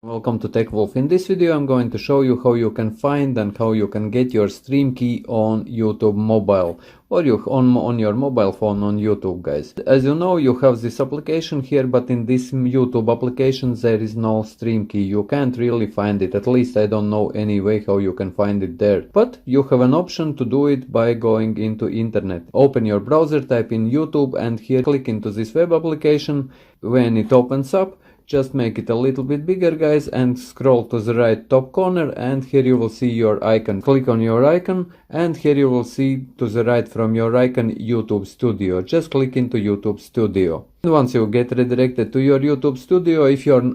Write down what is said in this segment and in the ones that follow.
Welcome to Tech Wolf. In this video I'm going to show you how you can find and how you can get your stream key on YouTube mobile or on your mobile phone on YouTube, guys. As you know, you have this application here, but in this YouTube application there is no stream key. You can't really find it. At least I don't know any way how you can find it there. But you have an option to do it by going into internet. Open your browser, type in YouTube, and here click into this web application. When it opens up, just make it a little bit bigger, guys, and scroll to the right top corner, and here you will see your icon. Click on your icon, and here you will see to the right from your icon YouTube Studio. Just click into YouTube Studio. And once you get redirected to your YouTube Studio,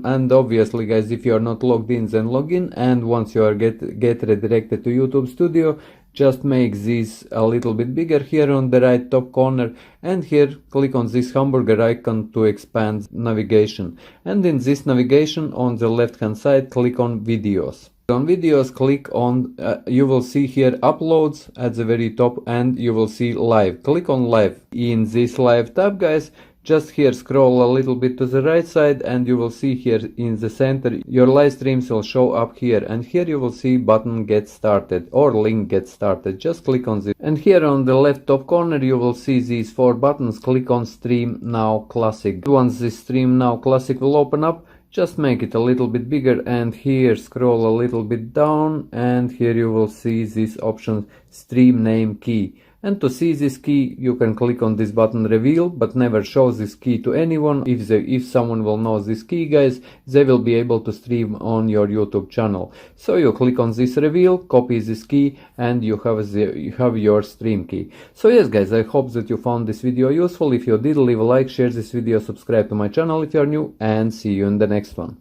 and obviously, guys, if you are not logged in, then log in. And once you are get redirected to YouTube Studio, just make this a little bit bigger here on the right top corner, and here click on this hamburger icon to expand navigation. And in this navigation on the left hand side, click on videos. On videos, click on you will see here uploads at the very top, and you will see live. Click on live. In this live tab, guys, just here scroll a little bit to the right side, and you will see here in the center your live streams will show up here, and here you will see button get started or link get started. Just click on this, and here on the left top corner you will see these 4 buttons. Click on Stream Now Classic. Once this Stream Now Classic will open up, just make it a little bit bigger, and here scroll a little bit down, and here you will see this option Stream Name Key. And to see this key, you can click on this button Reveal, but never show this key to anyone. If someone will know this key, guys, they will be able to stream on your YouTube channel. So you click on this Reveal, copy this key, and you have your stream key. So yes, guys, I hope that you found this video useful. If you did, leave a like, share this video, subscribe to my channel if you are new, and see you in the next one.